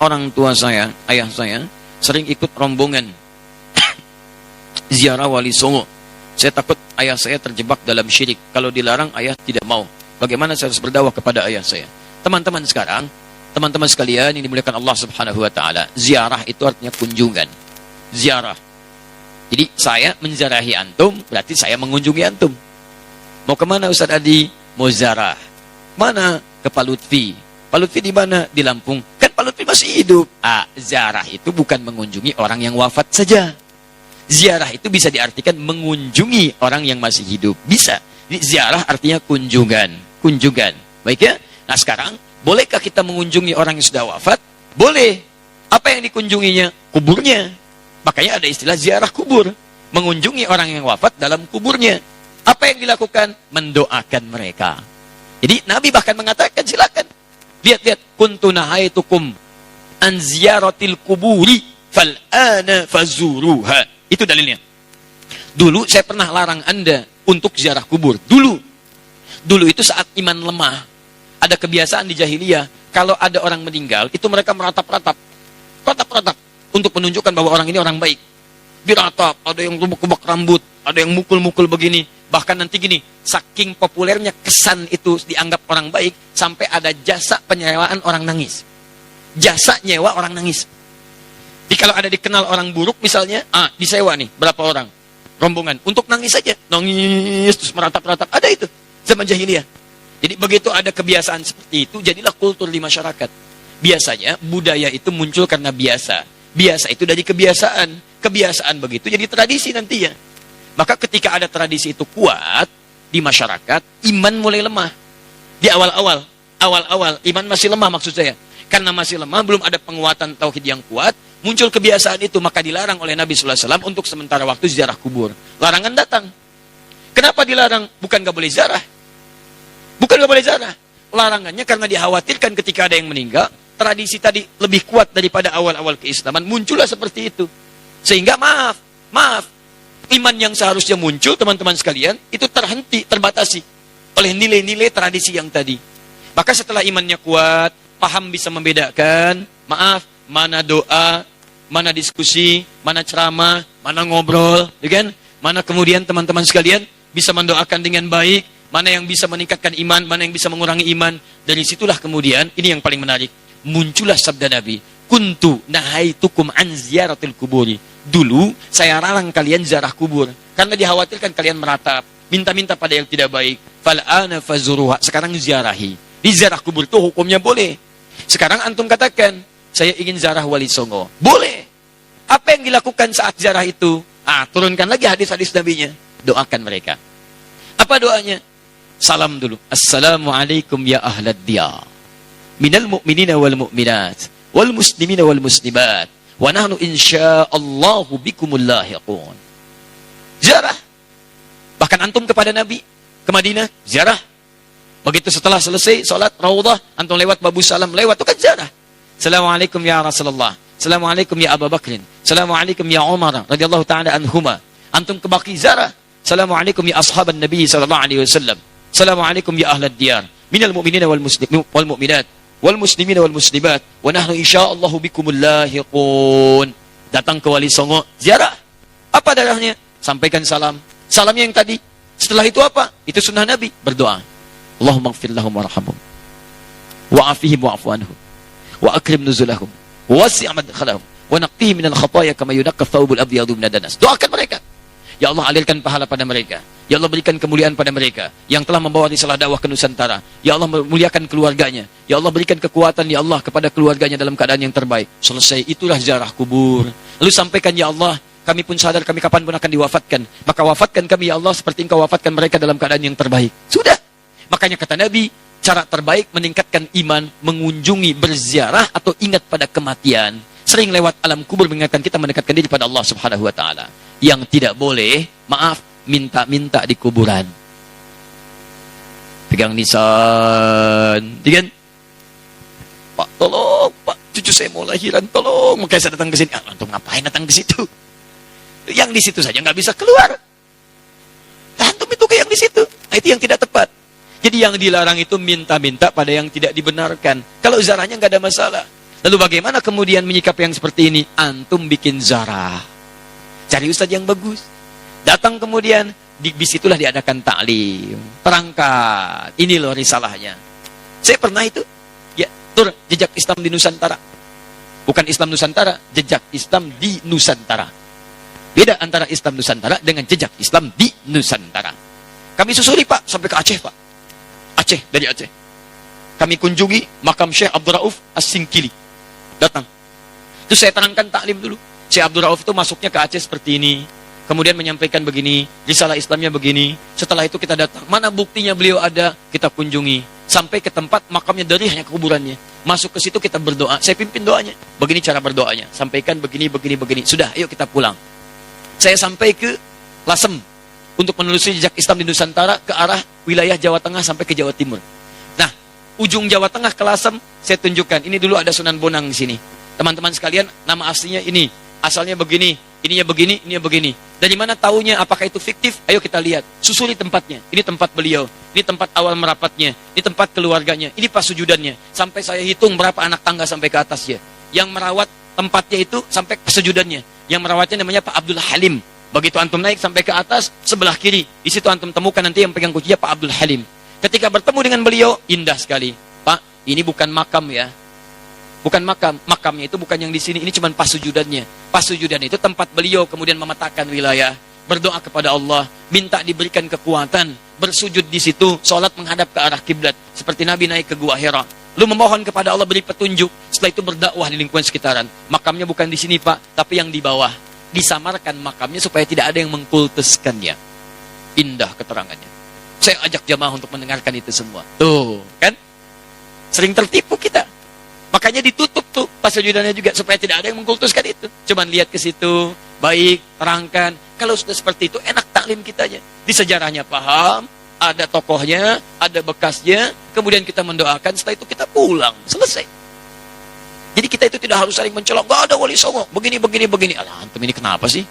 orang tua saya, ayah saya, sering ikut rombongan ziarah Wali Songo. Saya takut ayah saya terjebak dalam syirik. Kalau dilarang, ayah tidak mau. Bagaimana saya harus berdakwah kepada ayah saya? Teman-teman sekarang, teman-teman sekalian yang dimuliakan Allah Subhanahu wa Ta'ala, ziarah itu artinya kunjungan. Ziarah. Jadi saya menziarahi antum, berarti saya mengunjungi antum. Mau kemana Ustaz Adi? Mau ziarah. Mana? Ke Pak Lutfi. Pak Lutfi di mana? Di Lampung. Kan Pak Lutfi masih hidup. Ziarah itu bukan mengunjungi orang yang wafat saja. Ziarah itu bisa diartikan mengunjungi orang yang masih hidup. Bisa. Jadi ziarah artinya kunjungan. Kunjungan. Baik ya? Nah sekarang, bolehkah kita mengunjungi orang yang sudah wafat? Boleh. Apa yang dikunjunginya? Kuburnya. Makanya ada istilah ziarah kubur. Mengunjungi orang yang wafat dalam kuburnya. Apa yang dilakukan? Mendoakan mereka. Jadi Nabi bahkan mengatakan, silakan. Lihat-lihat. Kuntu nahaitukum an ziyaratil kuburi fal'ana fazuruha. Itu dalilnya. Dulu saya pernah larang Anda untuk ziarah kubur. Dulu itu saat iman lemah. Ada kebiasaan di jahiliyah. Kalau ada orang meninggal, itu mereka meratap-ratap. Ratap-ratap. Untuk menunjukkan bahwa orang ini orang baik. Diratap. Ada yang lubuk-lubuk rambut. Ada yang mukul-mukul begini. Bahkan nanti gini. Saking populernya kesan itu dianggap orang baik. Sampai ada jasa penyewaan orang nangis. Jasa nyewa orang nangis. Jadi kalau ada dikenal orang buruk misalnya, disewa nih, berapa orang? Rombongan. Untuk nangis saja. Nangis, terus meratap-ratap. Ada itu. Zaman jahiliyah. Jadi begitu ada kebiasaan seperti itu, jadilah kultur di masyarakat. Biasanya, budaya itu muncul karena biasa. Biasa itu dari kebiasaan. Kebiasaan begitu jadi tradisi nantinya. Maka ketika ada tradisi itu kuat di masyarakat, iman mulai lemah. Di awal-awal. Awal-awal, iman masih lemah maksud saya. Karena masih lemah, belum ada penguatan tauhid yang kuat, muncul kebiasaan itu, maka dilarang oleh Nabi SAW untuk sementara waktu ziarah kubur. Larangan datang. Kenapa dilarang? Bukan gak boleh ziarah. Bukan gak boleh ziarah. Larangannya karena dikhawatirkan ketika ada yang meninggal, tradisi tadi lebih kuat daripada awal-awal keislaman, muncullah seperti itu. Sehingga maaf, iman yang seharusnya muncul, teman-teman sekalian, itu terhenti, terbatasi oleh nilai-nilai tradisi yang tadi. Maka setelah imannya kuat, paham bisa membedakan, mana doa, mana diskusi, mana ceramah, mana ngobrol, ya kan? Mana kemudian teman-teman sekalian bisa mendoakan dengan baik, mana yang bisa meningkatkan iman, mana yang bisa mengurangi iman. Dari situlah kemudian, ini yang paling menarik, muncullah sabda Nabi, kuntu nahaitukum an ziyaratil kuburi. Dulu saya larang kalian ziarah kubur karena dikhawatirkan kalian meratap, minta-minta pada yang tidak baik. Fal'ana fazuruha. Sekarang ziarahi. Di ziarah kubur itu hukumnya boleh. Sekarang antum katakan, saya ingin ziarah Wali Songo. Boleh. Apa yang dilakukan saat ziarah itu? Turunkan lagi hadis-hadis Nabi-nya. Doakan mereka. Apa doanya? Salam dulu. Assalamualaikum ya ahlad diyar. Minal mu'minina wal mu'minat. Wal muslimina wal muslimat. Wa nahnu insya'allahu bikumul lahiqun. Ziarah. Bahkan antum kepada Nabi, ke Madinah, ziarah. Begitu setelah selesai sholat Raudhah, antum lewat Babu Salam, lewat itu kan ziarah. Assalamualaikum ya Rasulullah. Assalamualaikum ya Abu Bakrin. Assalamualaikum ya Umar radhiyallahu taala anhuma. Antum ke Baqi ziarah. Assalamualaikum ya ashaban Nabi sallallahu alaihi wasallam. Assalamualaikum ya ahlad diyar. Minal mu'minina wal mu'minat wal muslimina wal muslimat wa nahnu insyaallahu bikumul lahiqun. Datang ke Wali Songo, ziarah. Apa darahnya? Sampaikan salam. Salamnya yang tadi. Setelah itu apa? Itu sunnah Nabi, berdoa. Allahumma ighfir lahum warhamhum wa'afihim wa'fu anhum wa akrim nuzulahum wa wasi' madkhalahum wa naqqihim minal khataaya kama yunaqqa thawbul abyadu minad danas. Doakan mereka. Ya Allah, alirkan pahala pada mereka. Ya Allah, berikan kemuliaan pada mereka yang telah membawa risalah dakwah ke Nusantara. Ya Allah, muliakan keluarganya. Ya Allah, berikan kekuatan ya Allah kepada keluarganya dalam keadaan yang terbaik. Selesai, itulah ziarah kubur. Lalu sampaikan, ya Allah, kami pun sadar kami kapan pun akan diwafatkan. Maka wafatkan kami ya Allah seperti Engkau wafatkan mereka dalam keadaan yang terbaik. Sudah. Makanya kata Nabi, cara terbaik meningkatkan iman, mengunjungi, berziarah, atau ingat pada kematian. Sering lewat alam kubur mengingatkan kita mendekatkan diri pada Allah Subhanahu wa Ta'ala. Yang tidak boleh, maaf, minta-minta di kuburan. Pegang nisan, kan? Pak, tolong, Pak, cucu saya mau lahiran, tolong. Makanya saya datang ke sini. Antum ngapain datang ke situ? Yang di situ saja nggak bisa keluar. Antum itu kayak yang di situ. Itu yang tidak tepat. Jadi yang dilarang itu minta-minta pada yang tidak dibenarkan. Kalau ziarahnya nggak ada masalah. Lalu bagaimana kemudian menyikapi yang seperti ini? Antum bikin zarah. Cari ustadz yang bagus. Datang kemudian, bis itulah diadakan taklim. Terangkat. Ini loh risalahnya. Saya pernah itu. Ya, tur jejak Islam di Nusantara. Bukan Islam Nusantara, jejak Islam di Nusantara. Beda antara Islam Nusantara dengan jejak Islam di Nusantara. Kami susuri Pak, sampai ke Aceh Pak. Aceh, dari Aceh. Kami kunjungi makam Syekh Abdul Rauf As-Singkili. Datang. Terus saya terangkan taklim dulu. Syekh Abdul Rauf itu masuknya ke Aceh seperti ini. Kemudian menyampaikan begini, risalah Islamnya begini. Setelah itu kita datang. Mana buktinya beliau ada? Kita kunjungi. Sampai ke tempat makamnya dari hanya kuburannya. Masuk ke situ kita berdoa. Saya pimpin doanya. Begini cara berdoanya. Sampaikan begini, begini, begini. Sudah, ayo kita pulang. Saya sampai ke Lasem. Untuk menelusuri jejak Islam di Nusantara ke arah wilayah Jawa Tengah sampai ke Jawa Timur. Nah, ujung Jawa Tengah ke Lasem, saya tunjukkan. Ini dulu ada Sunan Bonang di sini. Teman-teman sekalian, nama aslinya ini. Asalnya begini, ininya begini. Dari mana taunya? Apakah itu fiktif? Ayo kita lihat. Susuri tempatnya. Ini tempat beliau. Ini tempat awal merapatnya. Ini tempat keluarganya. Ini pas sujudannya. Sampai saya hitung berapa anak tangga sampai ke atasnya. Yang merawat tempatnya itu sampai ke sujudannya. Yang merawatnya namanya Pak Abdul Halim. Begitu antum naik sampai ke atas, sebelah kiri. Di situ antum temukan nanti yang pegang kuncinya Pak Abdul Halim. Ketika bertemu dengan beliau, indah sekali. Pak, ini bukan makam ya. Bukan makam. Makamnya itu bukan yang di sini. Ini cuma pas sujudannya. Pas sujudan itu tempat beliau kemudian memetakan wilayah. Berdoa kepada Allah. Minta diberikan kekuatan. Bersujud di situ. Sholat menghadap ke arah kiblat. Seperti Nabi naik ke Gua Hira. Lalu memohon kepada Allah beri petunjuk. Setelah itu berdakwah di lingkungan sekitaran. Makamnya bukan di sini Pak. Tapi yang di bawah. Disamarkan makamnya supaya tidak ada yang mengkultuskannya. Indah keterangannya. Saya ajak jamaah untuk mendengarkan itu semua. Tuh, kan? Sering tertipu kita. Makanya ditutup tuh pas sujudannya juga supaya tidak ada yang mengkultuskan itu. Cuman lihat ke situ, baik, terangkan. Kalau sudah seperti itu enak taklim kitanya. Di sejarahnya paham, ada tokohnya, ada bekasnya, kemudian kita mendoakan, setelah itu kita pulang, selesai. Jadi kita itu tidak harus saling mencolok, gak ada wali songo, begini. Alah, antum ini kenapa sih?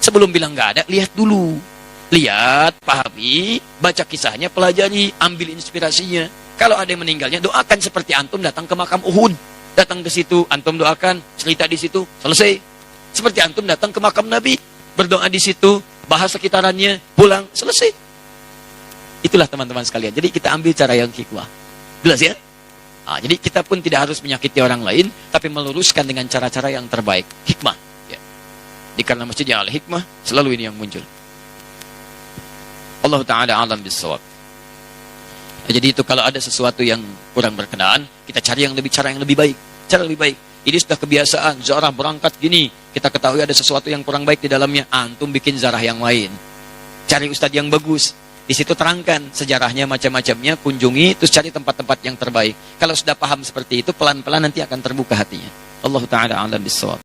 Sebelum bilang gak ada, lihat dulu. Lihat, pahami, baca kisahnya, pelajari, ambil inspirasinya. Kalau ada yang meninggalnya, doakan seperti antum datang ke makam Uhud. Datang ke situ, antum doakan, cerita di situ, selesai. Seperti antum datang ke makam Nabi, berdoa di situ, bahas sekitarannya, pulang, selesai. Itulah teman-teman sekalian. Jadi kita ambil cara yang hikmah. Jelas ya? Nah, jadi kita pun tidak harus menyakiti orang lain, tapi meluruskan dengan cara-cara yang terbaik. Hikmah. Ya. Karena masjidnya al-hikmah, selalu ini yang muncul. Allah Ta'ala alam bisawab. Jadi itu kalau ada sesuatu yang kurang berkenaan, kita cari cara yang lebih baik. Cara lebih baik. Ini sudah kebiasaan, zarah berangkat gini. Kita ketahui ada sesuatu yang kurang baik di dalamnya. Antum bikin zarah yang lain. Cari ustadz yang bagus. Di situ terangkan sejarahnya macam-macamnya, kunjungi, terus cari tempat-tempat yang terbaik. Kalau sudah paham seperti itu, pelan-pelan nanti akan terbuka hatinya. Allah Ta'ala alam bisawab.